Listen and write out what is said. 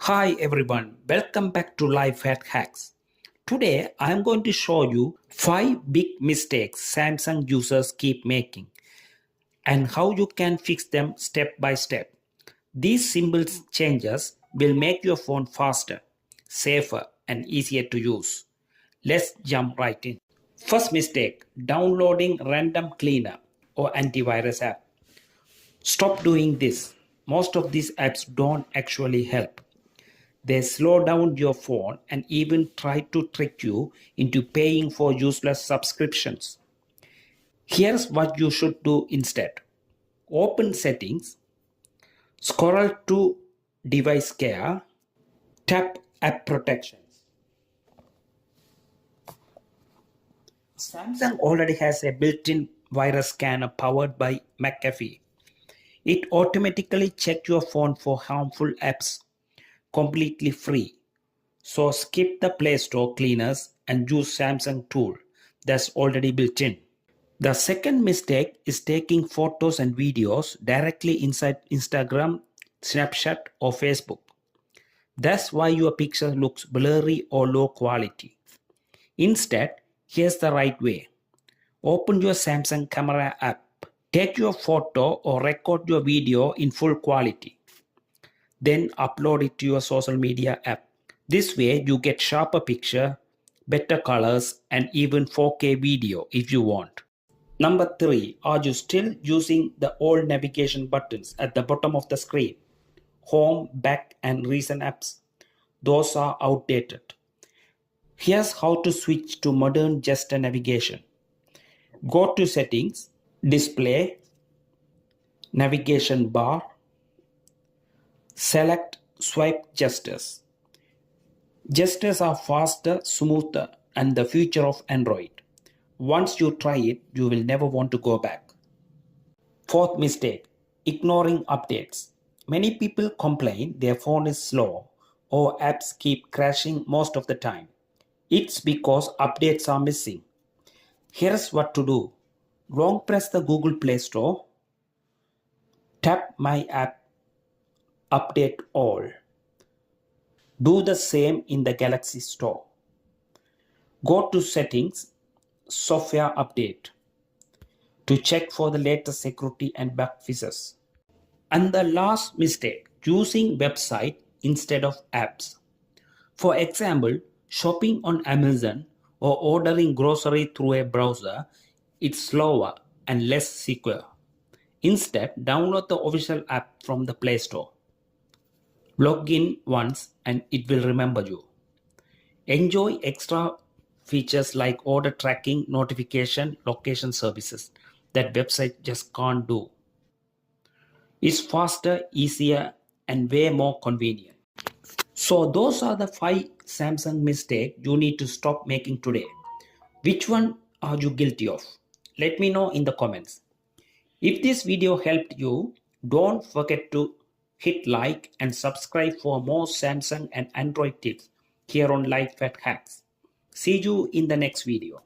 Hi everyone, welcome back to LifeFacts. Today I am going to show you 5 big mistakes Samsung users keep making and how you can fix them step by step. These simple changes will make your phone faster, safer and easier to use. Let's jump right in. First mistake, downloading random cleaner or antivirus app. Stop doing this. Most of these apps don't actually help. They slow down your phone and even try to trick you into paying for useless subscriptions. Here's what you should do instead. Open settings, scroll to device care, tap app protections. Samsung already has a built-in virus scanner powered by McAfee. It automatically checks your phone for harmful apps completely free. So skip the Play Store cleaners and use Samsung tool that's already built in. The second mistake is taking photos and videos directly inside Instagram, Snapchat or Facebook. That's why your picture looks blurry or low quality. Instead, here's the right way. Open your Samsung camera app. Take your photo or record your video in full quality. Then upload it to your social media app. This way you get sharper picture, better colors and even 4K video if you want. Number 3. Are you still using the old navigation buttons at the bottom of the screen? Home, back and recent apps. Those are outdated. Here's how to switch to modern gesture navigation. Go to settings, display, navigation bar, select swipe gestures. Gestures are faster, smoother, and the future of Android. Once you try it, you will never want to go back. Fourth mistake, ignoring updates. Many people complain their phone is slow or apps keep crashing most of the time. It's because updates are missing. Here's what to do. Long press the Google Play Store, tap My App, Update All. Do the same in the Galaxy Store. Go to Settings, Software Update to check for the latest security and bug fixes. And the last mistake, using website instead of apps. For example, shopping on Amazon or ordering grocery through a browser, it's slower and less secure. Instead, download the official app from the Play Store. Log in once and it will remember you. Enjoy extra features like order tracking, notification, location services that website just can't do. It's faster, easier, and way more convenient. So those are the 5 Samsung mistakes you need to stop making today. Which one are you guilty of? Let me know in the comments. If this video helped you, don't forget to hit like and subscribe for more Samsung and Android tips here on LifeFacts. See you in the next video.